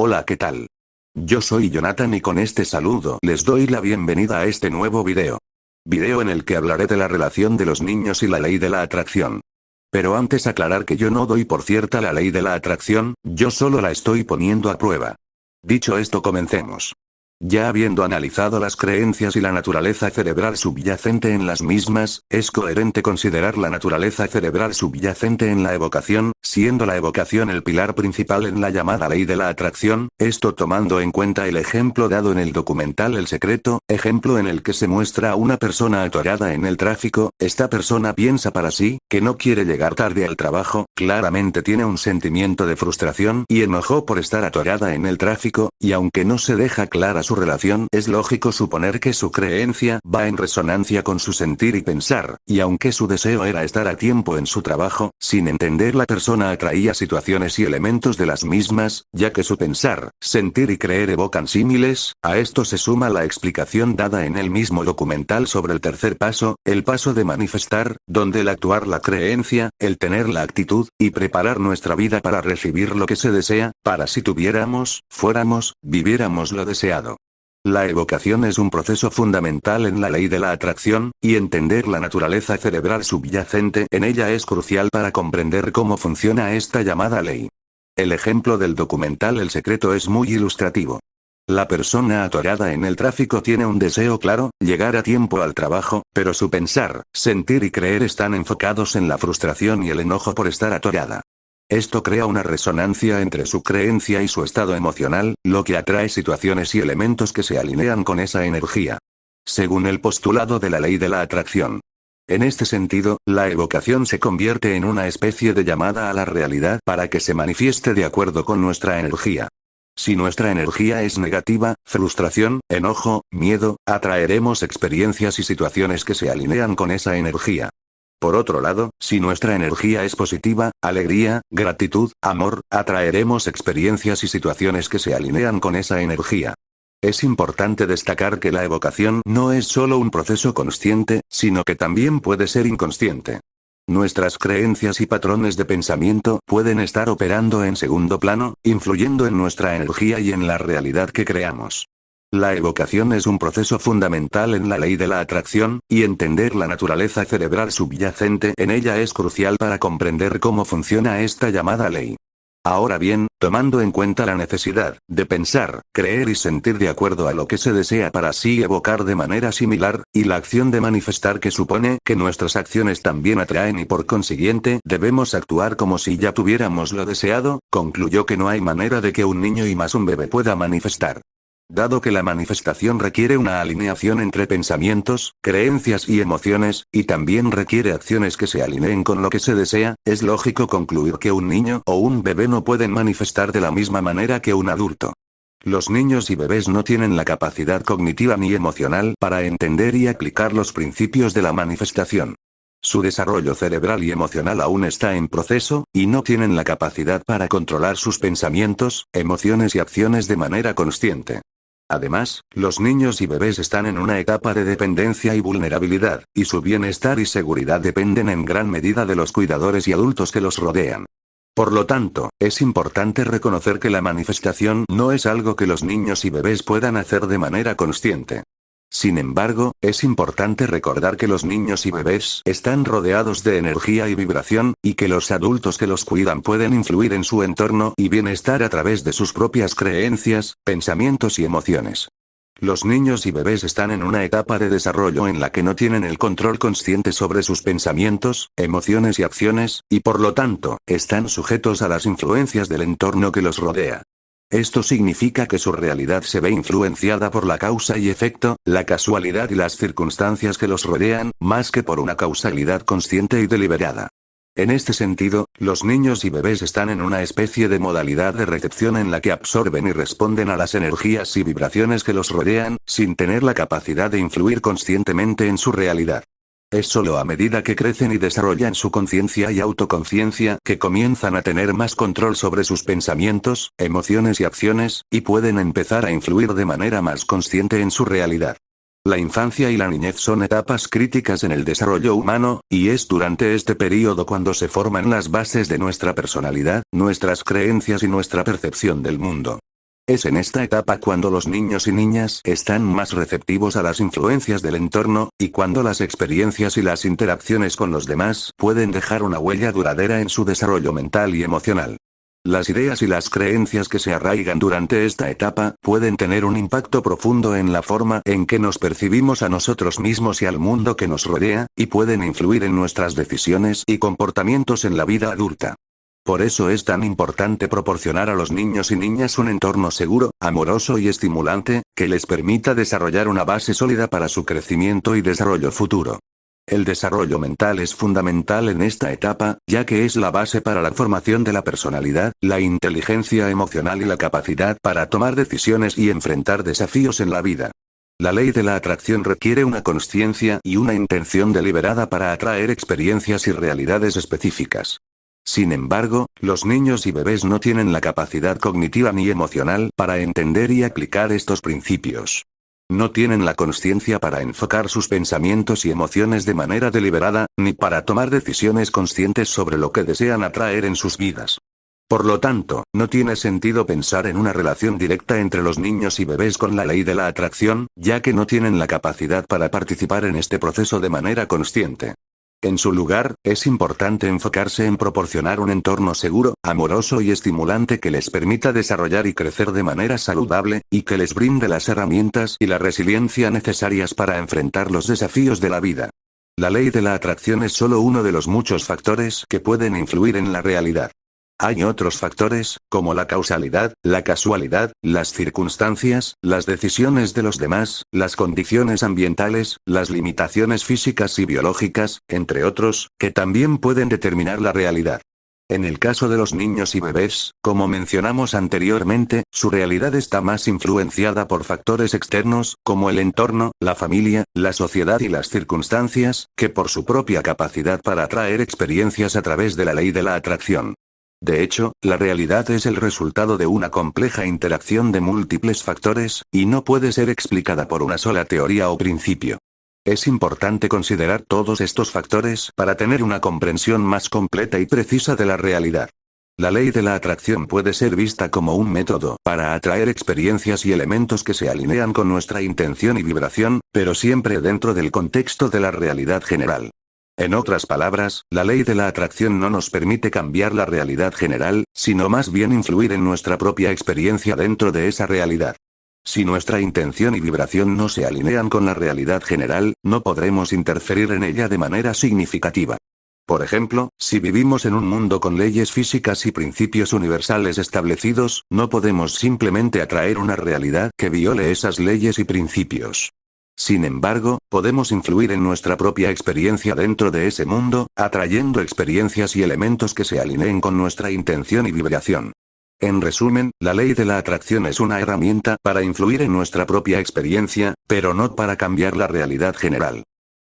Hola, ¿qué tal? Yo soy Jonathan y con este saludo les doy la bienvenida a este nuevo video. Video en el que hablaré de la relación de los niños y la ley de la atracción. Pero antes aclarar que yo no doy por cierta la ley de la atracción, yo solo la estoy poniendo a prueba. Dicho esto, comencemos. Ya habiendo analizado las creencias y la naturaleza cerebral subyacente en las mismas, es coherente considerar la naturaleza cerebral subyacente en la evocación, siendo la evocación el pilar principal en la llamada ley de la atracción, esto tomando en cuenta el ejemplo dado en el documental El Secreto, ejemplo en el que se muestra a una persona atorada en el tráfico. Esta persona piensa para sí, que no quiere llegar tarde al trabajo, claramente tiene un sentimiento de frustración y enojo por estar atorada en el tráfico, y aunque no se deja clara su relación, es lógico suponer que su creencia va en resonancia con su sentir y pensar, y aunque su deseo era estar a tiempo en su trabajo, sin entender la persona atraía situaciones y elementos de las mismas, ya que su pensar, sentir y creer evocan símiles. A esto se suma la explicación dada en el mismo documental sobre el tercer paso, el paso de manifestar, donde el actuar la creencia, el tener la actitud, y preparar nuestra vida para recibir lo que se desea, para si tuviéramos, fuéramos, viviéramos lo deseado. La evocación es un proceso fundamental en la ley de la atracción, y entender la naturaleza cerebral subyacente en ella es crucial para comprender cómo funciona esta llamada ley. El ejemplo del documental El Secreto es muy ilustrativo. La persona atorada en el tráfico tiene un deseo claro, llegar a tiempo al trabajo, pero su pensar, sentir y creer están enfocados en la frustración y el enojo por estar atorada. Esto crea una resonancia entre su creencia y su estado emocional, lo que atrae situaciones y elementos que se alinean con esa energía. Según el postulado de la ley de la atracción. En este sentido, la evocación se convierte en una especie de llamada a la realidad para que se manifieste de acuerdo con nuestra energía. Si nuestra energía es negativa, frustración, enojo, miedo, atraeremos experiencias y situaciones que se alinean con esa energía. Por otro lado, si nuestra energía es positiva, alegría, gratitud, amor, atraeremos experiencias y situaciones que se alinean con esa energía. Es importante destacar que la evocación no es solo un proceso consciente, sino que también puede ser inconsciente. Nuestras creencias y patrones de pensamiento pueden estar operando en segundo plano, influyendo en nuestra energía y en la realidad que creamos. La evocación es un proceso fundamental en la ley de la atracción, y entender la naturaleza cerebral subyacente en ella es crucial para comprender cómo funciona esta llamada ley. Ahora bien, tomando en cuenta la necesidad de pensar, creer y sentir de acuerdo a lo que se desea para así evocar de manera similar, y la acción de manifestar que supone que nuestras acciones también atraen y por consiguiente debemos actuar como si ya tuviéramos lo deseado, concluyó que no hay manera de que un niño y más un bebé pueda manifestar. Dado que la manifestación requiere una alineación entre pensamientos, creencias y emociones, y también requiere acciones que se alineen con lo que se desea, es lógico concluir que un niño o un bebé no pueden manifestar de la misma manera que un adulto. Los niños y bebés no tienen la capacidad cognitiva ni emocional para entender y aplicar los principios de la manifestación. Su desarrollo cerebral y emocional aún está en proceso, y no tienen la capacidad para controlar sus pensamientos, emociones y acciones de manera consciente. Además, los niños y bebés están en una etapa de dependencia y vulnerabilidad, y su bienestar y seguridad dependen en gran medida de los cuidadores y adultos que los rodean. Por lo tanto, es importante reconocer que la manifestación no es algo que los niños y bebés puedan hacer de manera consciente. Sin embargo, es importante recordar que los niños y bebés están rodeados de energía y vibración, y que los adultos que los cuidan pueden influir en su entorno y bienestar a través de sus propias creencias, pensamientos y emociones. Los niños y bebés están en una etapa de desarrollo en la que no tienen el control consciente sobre sus pensamientos, emociones y acciones, y por lo tanto, están sujetos a las influencias del entorno que los rodea. Esto significa que su realidad se ve influenciada por la causa y efecto, la casualidad y las circunstancias que los rodean, más que por una causalidad consciente y deliberada. En este sentido, los niños y bebés están en una especie de modalidad de recepción en la que absorben y responden a las energías y vibraciones que los rodean, sin tener la capacidad de influir conscientemente en su realidad. Es solo a medida que crecen y desarrollan su conciencia y autoconciencia que comienzan a tener más control sobre sus pensamientos, emociones y acciones, y pueden empezar a influir de manera más consciente en su realidad. La infancia y la niñez son etapas críticas en el desarrollo humano, y es durante este período cuando se forman las bases de nuestra personalidad, nuestras creencias y nuestra percepción del mundo. Es en esta etapa cuando los niños y niñas están más receptivos a las influencias del entorno, y cuando las experiencias y las interacciones con los demás pueden dejar una huella duradera en su desarrollo mental y emocional. Las ideas y las creencias que se arraigan durante esta etapa pueden tener un impacto profundo en la forma en que nos percibimos a nosotros mismos y al mundo que nos rodea, y pueden influir en nuestras decisiones y comportamientos en la vida adulta. Por eso es tan importante proporcionar a los niños y niñas un entorno seguro, amoroso y estimulante, que les permita desarrollar una base sólida para su crecimiento y desarrollo futuro. El desarrollo mental es fundamental en esta etapa, ya que es la base para la formación de la personalidad, la inteligencia emocional y la capacidad para tomar decisiones y enfrentar desafíos en la vida. La ley de la atracción requiere una consciencia y una intención deliberada para atraer experiencias y realidades específicas. Sin embargo, los niños y bebés no tienen la capacidad cognitiva ni emocional para entender y aplicar estos principios. No tienen la consciencia para enfocar sus pensamientos y emociones de manera deliberada, ni para tomar decisiones conscientes sobre lo que desean atraer en sus vidas. Por lo tanto, no tiene sentido pensar en una relación directa entre los niños y bebés con la ley de la atracción, ya que no tienen la capacidad para participar en este proceso de manera consciente. En su lugar, es importante enfocarse en proporcionar un entorno seguro, amoroso y estimulante que les permita desarrollar y crecer de manera saludable, y que les brinde las herramientas y la resiliencia necesarias para enfrentar los desafíos de la vida. La ley de la atracción es solo uno de los muchos factores que pueden influir en la realidad. Hay otros factores, como la causalidad, la casualidad, las circunstancias, las decisiones de los demás, las condiciones ambientales, las limitaciones físicas y biológicas, entre otros, que también pueden determinar la realidad. En el caso de los niños y bebés, como mencionamos anteriormente, su realidad está más influenciada por factores externos, como el entorno, la familia, la sociedad y las circunstancias, que por su propia capacidad para atraer experiencias a través de la ley de la atracción. De hecho, la realidad es el resultado de una compleja interacción de múltiples factores, y no puede ser explicada por una sola teoría o principio. Es importante considerar todos estos factores para tener una comprensión más completa y precisa de la realidad. La ley de la atracción puede ser vista como un método para atraer experiencias y elementos que se alinean con nuestra intención y vibración, pero siempre dentro del contexto de la realidad general. En otras palabras, la ley de la atracción no nos permite cambiar la realidad general, sino más bien influir en nuestra propia experiencia dentro de esa realidad. Si nuestra intención y vibración no se alinean con la realidad general, no podremos interferir en ella de manera significativa. Por ejemplo, si vivimos en un mundo con leyes físicas y principios universales establecidos, no podemos simplemente atraer una realidad que viole esas leyes y principios. Sin embargo, podemos influir en nuestra propia experiencia dentro de ese mundo, atrayendo experiencias y elementos que se alineen con nuestra intención y vibración. En resumen, la ley de la atracción es una herramienta para influir en nuestra propia experiencia, pero no para cambiar la realidad general.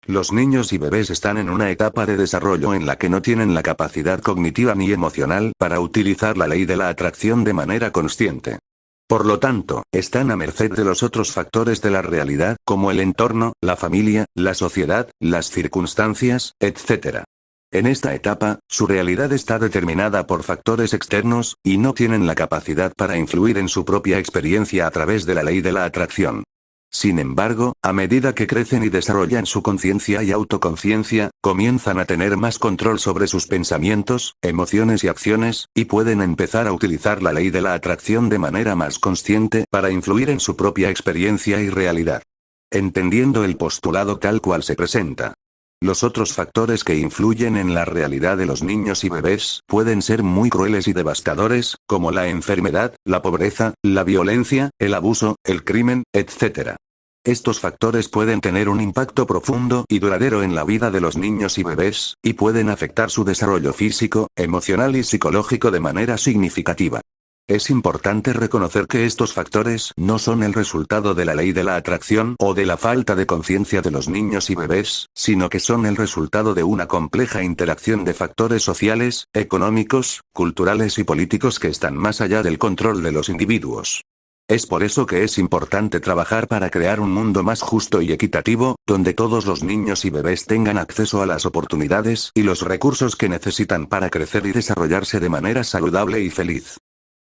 Los niños y bebés están en una etapa de desarrollo en la que no tienen la capacidad cognitiva ni emocional para utilizar la ley de la atracción de manera consciente. Por lo tanto, están a merced de los otros factores de la realidad, como el entorno, la familia, la sociedad, las circunstancias, etc. En esta etapa, su realidad está determinada por factores externos, y no tienen la capacidad para influir en su propia experiencia a través de la ley de la atracción. Sin embargo, a medida que crecen y desarrollan su conciencia y autoconciencia, comienzan a tener más control sobre sus pensamientos, emociones y acciones, y pueden empezar a utilizar la ley de la atracción de manera más consciente para influir en su propia experiencia y realidad. Entendiendo el postulado tal cual se presenta. Los otros factores que influyen en la realidad de los niños y bebés pueden ser muy crueles y devastadores, como la enfermedad, la pobreza, la violencia, el abuso, el crimen, etc. Estos factores pueden tener un impacto profundo y duradero en la vida de los niños y bebés, y pueden afectar su desarrollo físico, emocional y psicológico de manera significativa. Es importante reconocer que estos factores no son el resultado de la ley de la atracción o de la falta de conciencia de los niños y bebés, sino que son el resultado de una compleja interacción de factores sociales, económicos, culturales y políticos que están más allá del control de los individuos. Es por eso que es importante trabajar para crear un mundo más justo y equitativo, donde todos los niños y bebés tengan acceso a las oportunidades y los recursos que necesitan para crecer y desarrollarse de manera saludable y feliz.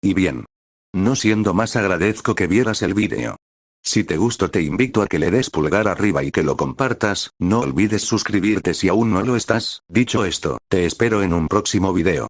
Y bien, No siendo más, agradezco que vieras el vídeo. Si te gustó, te invito a que le des pulgar arriba y que lo compartas. No olvides suscribirte si aún no lo estás. Dicho esto, te espero en un próximo video.